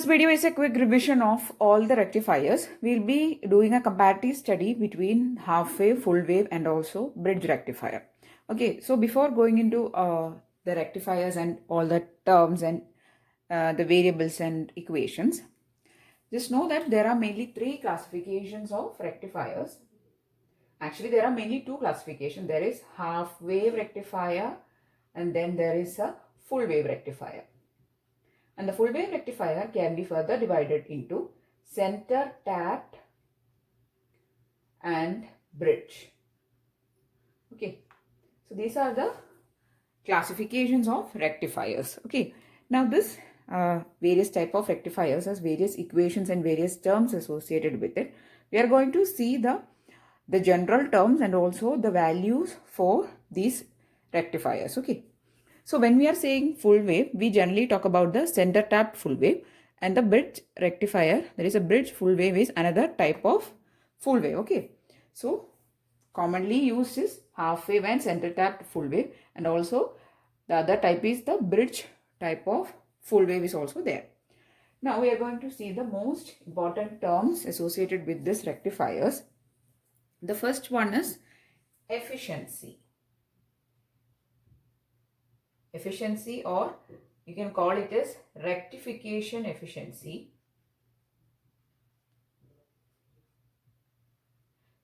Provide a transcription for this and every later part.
video is a quick revision of all the rectifiers. We'll be doing a comparative study between half wave, full wave and also bridge rectifier. Okay, so before going into the rectifiers and all the terms and the variables and equations, just know that there are mainly three classifications of rectifiers. Actually, there are mainly two classifications. There is half wave rectifier and then there is a full wave rectifier. And the full wave rectifier can be further divided into center tapped and bridge. Okay, so these are the classifications of rectifiers. Okay, now this various type of rectifiers has various equations and various terms associated with it. We are going to see the general terms and also the values for these rectifiers. Okay. So when we are saying full wave, we generally talk about the center tapped full wave, and the bridge rectifier, there is a bridge full wave, is another type of full wave. Okay. So commonly used is half wave and center tapped full wave, and also the other type is the bridge type of full wave is also there. Now we are going to see the most important terms associated with this rectifiers. The first one is efficiency. Efficiency, or you can call it as rectification efficiency.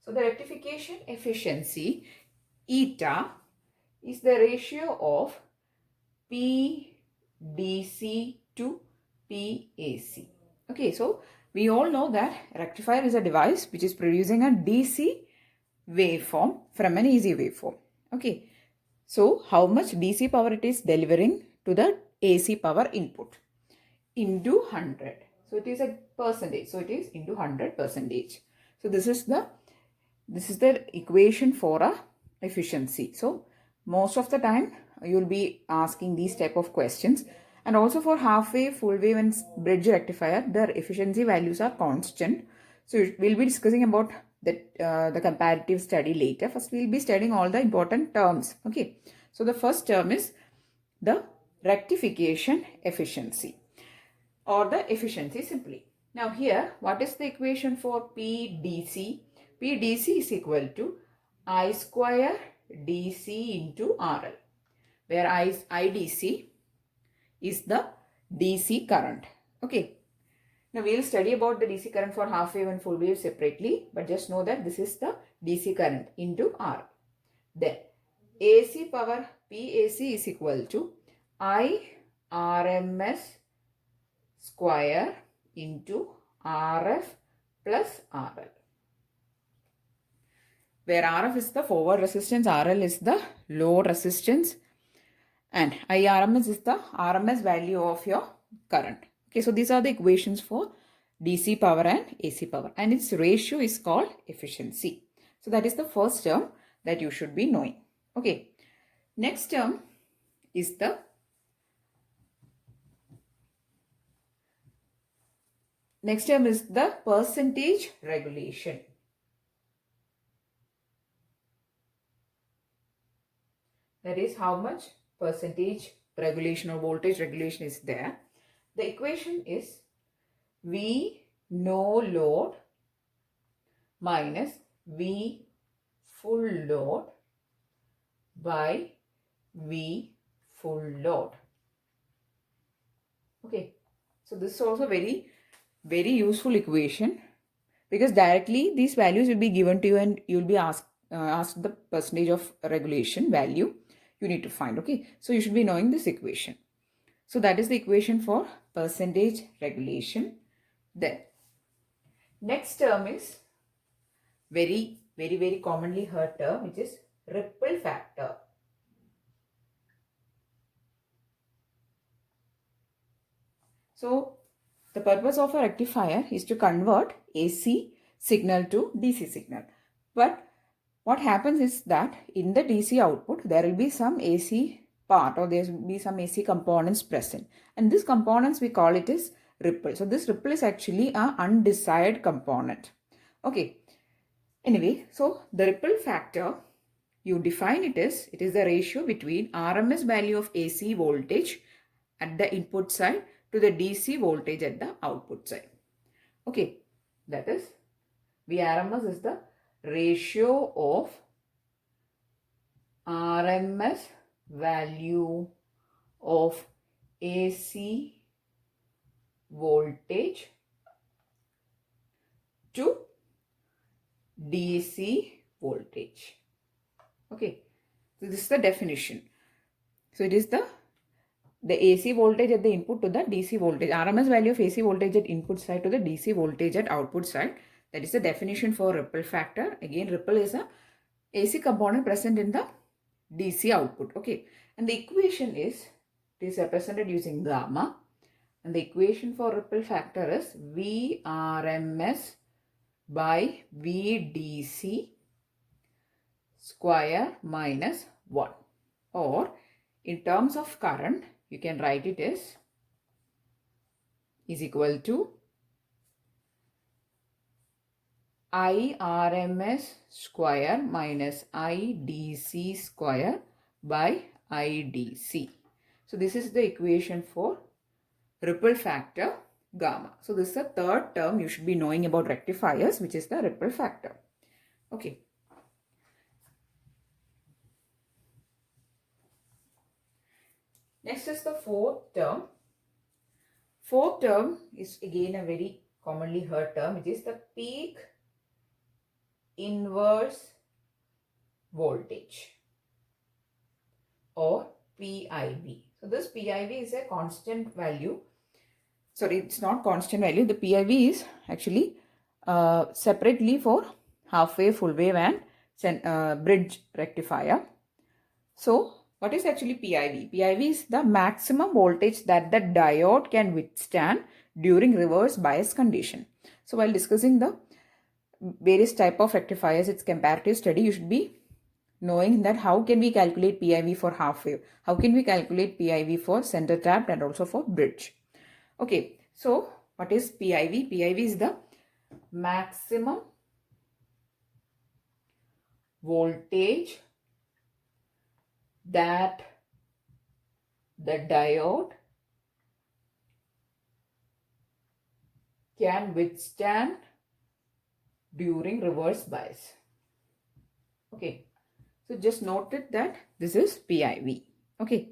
So the rectification efficiency, eta, is the ratio of PDC to PAC. Okay, so we all know that rectifier is a device which is producing a DC waveform from an AC waveform. Okay, so how much DC power it is delivering to the AC power input into 100. So it is a percentage. So it is into 100%. So this is the equation for a efficiency. So most of the time you will be asking these type of questions. And also for half wave, full wave and bridge rectifier, their efficiency values are constant. So we'll be discussing about the comparative study later. First we'll be studying all the important terms. Okay, so the first term is the rectification efficiency, or the efficiency simply. Now here, what is the equation for PDC? PDC is equal to I square DC into RL, where IDC is the DC current. Okay. Now we will study about the DC current for half wave and full wave separately, but just know that this is the DC current into R. Then AC power PAC is equal to I RMS square into RF plus RL, where RF is the forward resistance, RL is the load resistance, and IRMS is the RMS value of your current. Okay, so these are the equations for DC power and AC power, and its ratio is called efficiency. So that is the first term that you should be knowing. Okay, next term is the percentage regulation. That is how much percentage regulation or voltage regulation is there. The equation is V no load minus V full load by V full load. Okay, so this is also very useful equation, because directly these values will be given to you and you will be asked the percentage of regulation value you need to find. Okay, so you should be knowing this equation. So that is the equation for percentage regulation. Then next term is very commonly heard term, which is ripple factor. So the purpose of a rectifier is to convert AC signal to DC signal. But what happens is that in the DC output, there will be some AC part, or there will be some AC components present. And these components, we call it as ripple. So this ripple is actually an undesired component. Okay. Anyway, so the ripple factor, you define it as, it is the ratio between RMS value of AC voltage at the input side to the DC voltage at the output side. Okay, that is Vrms is the ratio of RMS value of AC voltage to DC voltage. Okay, so this is the definition. So it is the AC voltage at the input to the DC voltage, RMS value of AC voltage at input side to the DC voltage at output side. That is the definition for ripple factor. Again, ripple is a AC component present in the DC output. Okay, and the equation is, it is represented using gamma, and the equation for ripple factor is Vrms by VDC square minus 1, or in terms of current you can write it as is equal to IRMS square minus IDC square by IDC. So this is the equation for ripple factor gamma. So this is the third term you should be knowing about rectifiers, which is the ripple factor. Okay. Next is the fourth term. Fourth term is again a very commonly heard term, which is the peak inverse voltage or PIV. So this PIV is a constant value. Sorry, it's not constant value. The PIV is actually separately for half wave, full wave and bridge rectifier. So what is actually PIV? PIV is the maximum voltage that the diode can withstand during reverse bias condition. So while discussing the various type of rectifiers, its comparative study, you should be knowing that how can we calculate PIV for half wave, how can we calculate PIV for center tapped and also for bridge. Okay, so what is PIV? PIV is the maximum voltage that the diode can withstand during reverse bias. Okay, so just note it that this is PIV. Okay,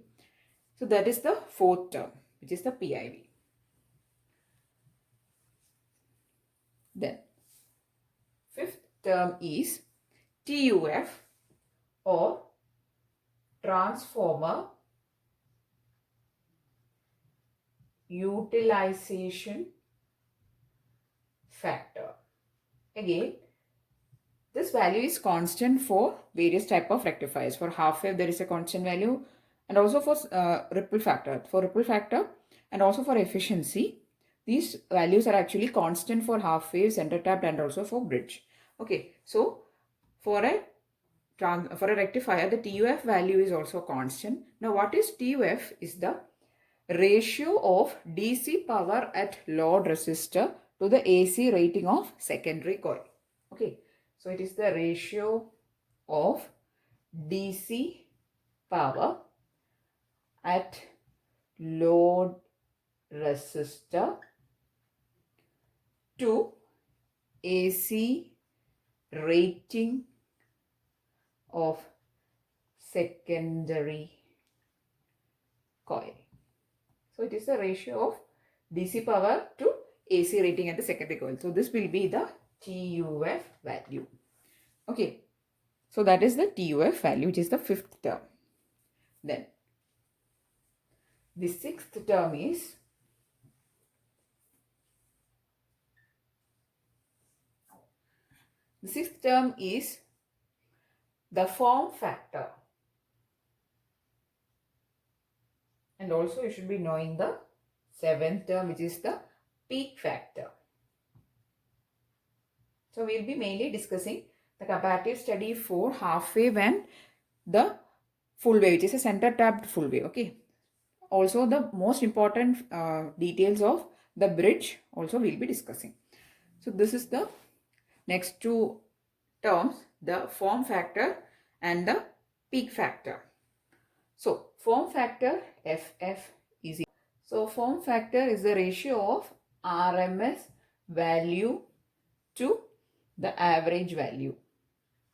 so that is the fourth term, which is the PIV. Then fifth term is TUF or transformer utilization factor. Again, this value is constant for various type of rectifiers. For half wave there is a constant value, and also for ripple factor. For ripple factor and also for efficiency, these values are actually constant for half wave, center tapped and also for bridge. Okay, so for a rectifier, the TUF value is also constant. Now what is TUF? Is the ratio of DC power at load resistor to the AC rating of secondary coil. Okay, so it is the ratio of DC power at load resistor to AC rating of secondary coil. So it is the ratio of DC power to AC rating at the secondary coil. So this will be the TUF value. Okay, so that is the TUF value, which is the fifth term. Then the sixth term is the form factor, and also you should be knowing the seventh term, which is the peak factor. So we will be mainly discussing the comparative study for half wave and the full wave, which is a center tapped full wave. Okay, also the most important details of the bridge also we will be discussing. So this is the next two terms, the form factor and the peak factor. So form factor FF is equal. So So form factor is the ratio of RMS value to the average value.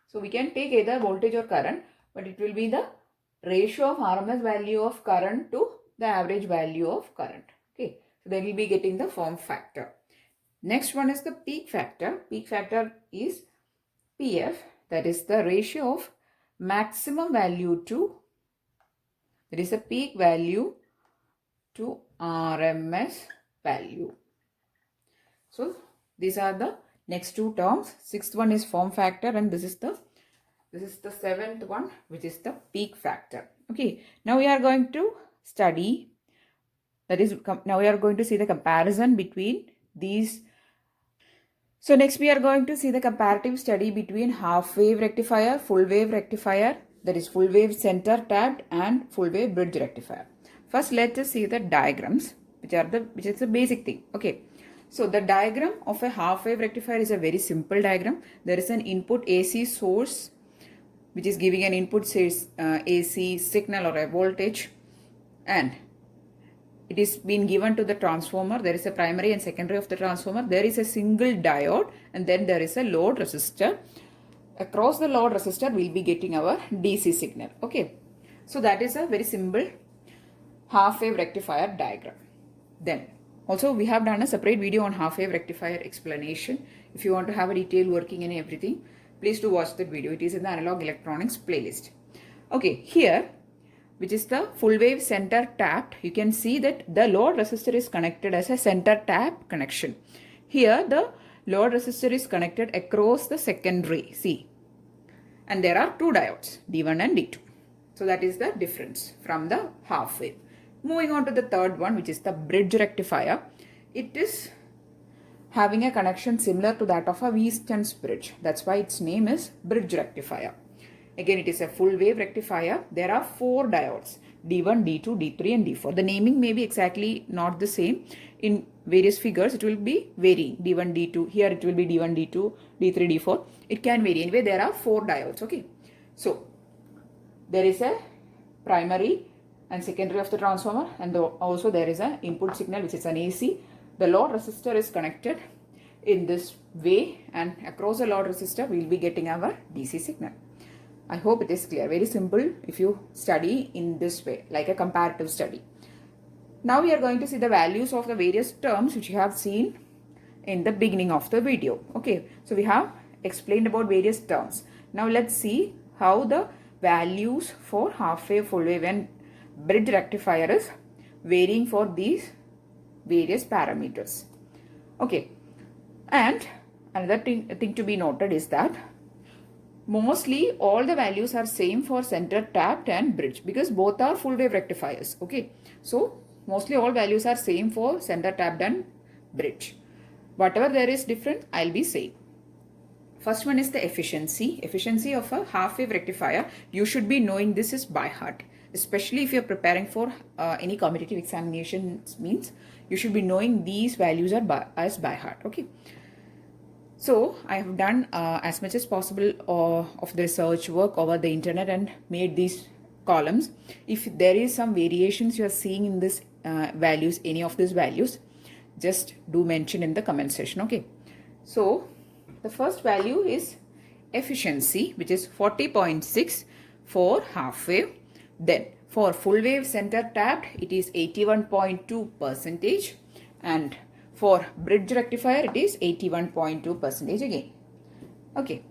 So we can take either voltage or current, but it will be the ratio of RMS value of current to the average value of current. Okay, so they will be getting the form factor. Next one is the peak factor. Peak factor is PF, that is the ratio of maximum value to, that is the peak value to RMS value. So these are the next two terms. Sixth one is form factor, and this is the seventh one, which is the peak factor. Okay, now we are going to study, that is, now we are going to see the comparison between these. So next we are going to see the comparative study between half wave rectifier, full wave rectifier, that is full wave center tapped, and full wave bridge rectifier. First let us see the diagrams, which is the basic thing. Okay, so the diagram of a half wave rectifier is a very simple diagram. There is an input AC source which is giving an input AC signal or a voltage, and it is being given to the transformer. There is a primary and secondary of the transformer. There is a single diode, and then there is a load resistor. Across the load resistor we will be getting our DC signal. Okay, so that is a very simple half wave rectifier diagram. Then also we have done a separate video on half wave rectifier explanation. If you want to have a detailed working and everything, please do watch that video. It is in the analog electronics playlist. Okay, here, which is the full wave center tapped, you can see that the load resistor is connected as a center tap connection. Here the load resistor is connected across the secondary, see, and there are two diodes, D1 and D2. So that is the difference from the half wave. Moving on to the third one, which is the bridge rectifier. It is having a connection similar to that of a Wheaton's bridge. That's why its name is bridge rectifier. Again, it is a full wave rectifier. There are four diodes, D1, D2, D3 and D4. The naming may be exactly not the same. In various figures, it will be varying. D1, D2. Here it will be D1, D2, D3, D4. It can vary. Anyway, there are four diodes. Okay. So, there is a primary and secondary of the transformer, and also there is an input signal which is an AC. The load resistor is connected in this way, and across the load resistor we will be getting our DC signal. I hope it is clear. Very simple if you study in this way, like a comparative study. Now we are going to see the values of the various terms which you have seen in the beginning of the video. Okay, so we have explained about various terms. Now let's see how the values for half wave, full wave and bridge rectifier is varying for these various parameters. Okay, and another thing to be noted is that mostly all the values are same for center tapped and bridge, because both are full wave rectifiers. Okay, so mostly all values are same for center tapped and bridge. Whatever there is different, I'll be saying. First one is the efficiency. Efficiency of a half wave rectifier. You should be knowing this is by heart, especially if you're preparing for any competitive examinations. Means you should be knowing these values are by heart. Okay. So I have done as much as possible of the research work over the internet and made these columns. If there is some variations you are seeing in this values, any of these values, just do mention in the comment section. Okay. So the first value is efficiency, which is 40.6 for half wave. Then for full wave center tapped, it is 81.2%, and for bridge rectifier, it is 81.2% again. Okay.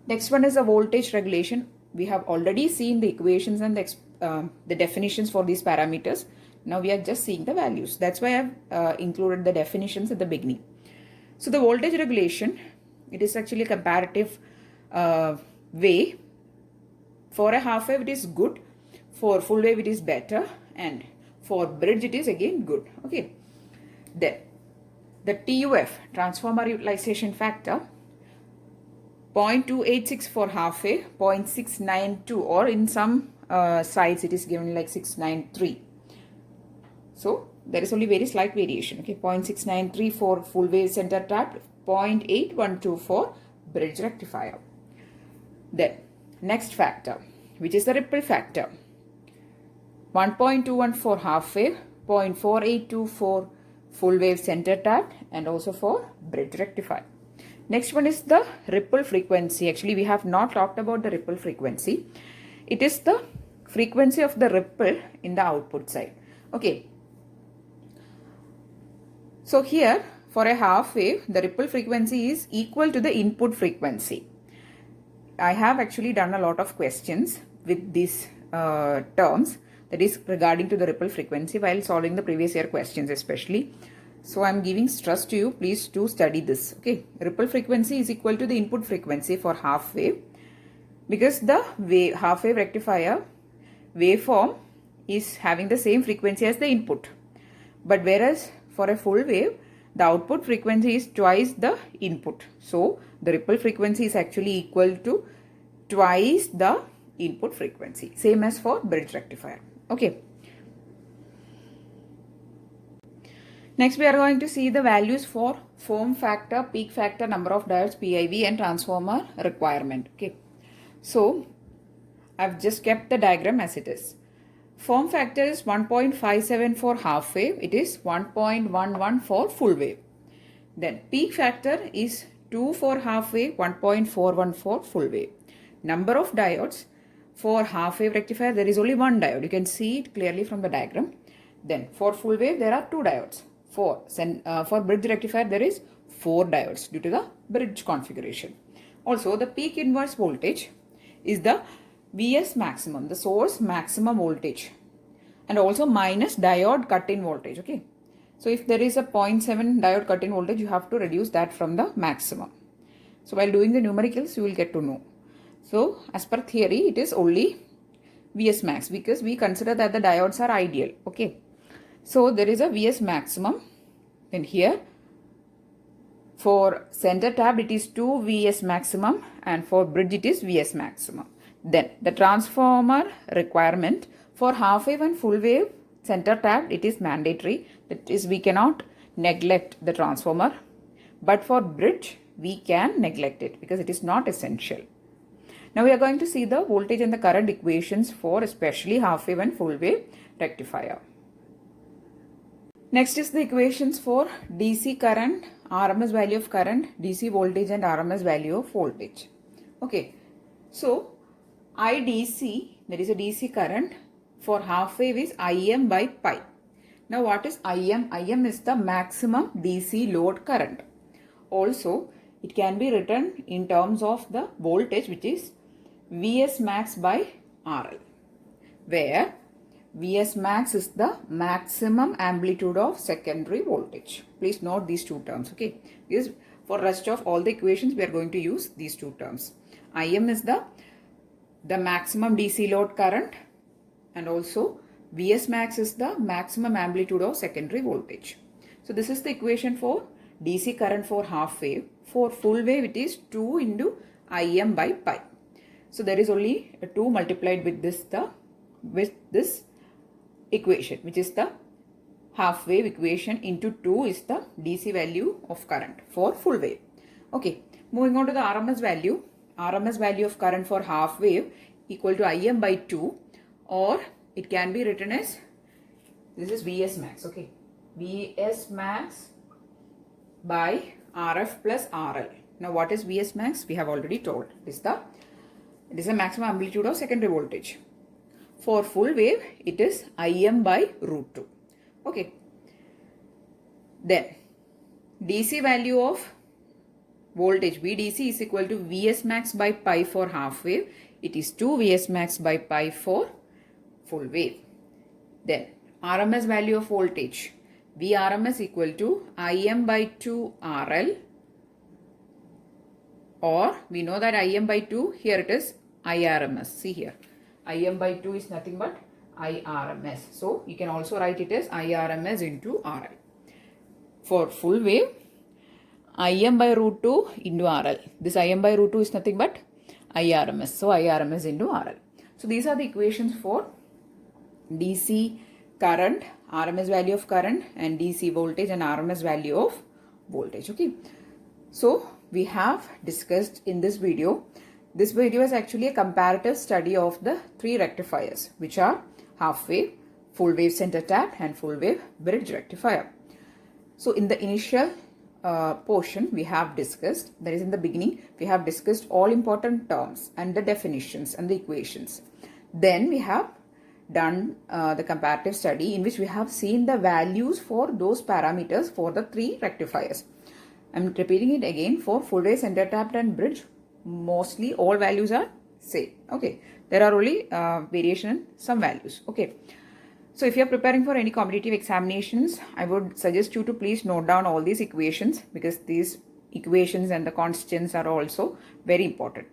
Next one is the voltage regulation. We have already seen the equations and the definitions for these parameters. Now we are just seeing the values. That's why I have included the definitions at the beginning. So the voltage regulation, it is actually a comparative way. For a half wave, it is good. For full wave, it is better. And for bridge, it is again good. Okay. Then the TUF, transformer utilization factor, 0.286 for half wave, 0.692, or in some sites it is given like 693. So there is only very slight variation. Okay, 0.693 for full wave center tapped, 0.812 for bridge rectifier. Then next factor, which is the ripple factor, 1.21 for half wave, 0.482 for full wave center tapped and also for bridge rectifier. Next one is the ripple frequency. Actually, we have not talked about the ripple frequency. It is the frequency of the ripple in the output side. Okay. So here for a half wave, the ripple frequency is equal to the input frequency. I have actually done a lot of questions with these terms, that is regarding to the ripple frequency, while solving the previous year questions especially. So I am giving stress to you, please do study this. Okay, ripple frequency is equal to the input frequency for half wave, because the half wave rectifier waveform is having the same frequency as the input. But whereas for a full wave, the output frequency is twice the input. So the ripple frequency is actually equal to twice the input frequency. Same as for bridge rectifier. Okay. Next we are going to see the values for form factor, peak factor, number of diodes, PIV and transformer requirement. Okay. So I've just kept the diagram as it is. Form factor is 1.57 for half wave. It is 1.11 for full wave. Then peak factor is 2 for half wave, 1.41 for full wave. Number of diodes for half wave rectifier, there is only one diode. You can see it clearly from the diagram. Then for full wave, there are 2 diodes. For bridge rectifier, there is 4 diodes due to the bridge configuration. Also, the peak inverse voltage is the Vs maximum, the source maximum voltage, and also minus diode cut-in voltage. Okay. So if there is a 0.7 diode cut-in voltage, you have to reduce that from the maximum. So while doing the numericals, you will get to know. So as per theory, it is only Vs max, because we consider that the diodes are ideal. Okay. So there is a Vs maximum. Then here for center tab it is 2 Vs maximum, and for bridge it is Vs maximum. Then the transformer requirement for half wave and full wave center tapped, it is mandatory. That is, we cannot neglect the transformer. But for bridge, we can neglect it because it is not essential. Now we are going to see the voltage and the current equations for especially half wave and full wave rectifier. Next is the equations for DC current, RMS value of current, DC voltage and RMS value of voltage. Okay, so IDC, that is a DC current, for half wave is Im by pi. Now what is Im? Im is the maximum DC load current. Also, it can be written in terms of the voltage, which is Vs max by RL, where Vs max is the maximum amplitude of secondary voltage. Please note these two terms. Okay, because for rest of all the equations we are going to use these two terms. Im is the maximum DC load current, and also Vs max is the maximum amplitude of secondary voltage. So this is the equation for DC current for half wave. For full wave it is 2 into Im by pi. So there is only a 2 multiplied with this equation, which is the half wave equation, into 2 is the DC value of current for full wave. Okay, moving on to the RMS value. RMS value of current for half wave equal to Im by 2, or it can be written as, this is Vs max. Okay, Vs max by Rf plus RL. Now what is Vs max? We have already told. It is the maximum amplitude of secondary voltage. For full wave, it is Im by root 2. Okay. Then DC value of voltage VDC is equal to Vs max by pi for half wave. It is 2 Vs max by pi for full wave. Then RMS value of voltage Vrms equal to Im by 2 RL, or we know that Im by 2, here it is IRMS. See here, Im by 2 is nothing but IRMS. So you can also write it as IRMS into RL. For full wave, Im by root 2 into RL. This Im by root 2 is nothing but IRMS. So IRMS into RL. So these are the equations for DC current, RMS value of current, and DC voltage and RMS value of voltage. Okay. So we have discussed in this video. This video is actually a comparative study of the 3 rectifiers, which are half wave, full wave center tap and full wave bridge rectifier. So in the initial portion we have discussed, that is in the beginning, we have discussed all important terms and the definitions and the equations. Then we have done the comparative study in which we have seen the values for those parameters for the three rectifiers. I'm repeating it again. For full wave center tapped and bridge, mostly all values are same. Okay, there are only variation in some values. Okay, so if you are preparing for any competitive examinations, I would suggest you to please note down all these equations, because these equations and the constants are also very important.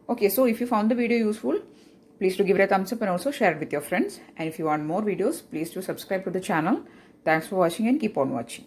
Okay, so if you found the video useful, please do give it a thumbs up and also share it with your friends. And if you want more videos, please do subscribe to the channel. Thanks for watching and keep on watching.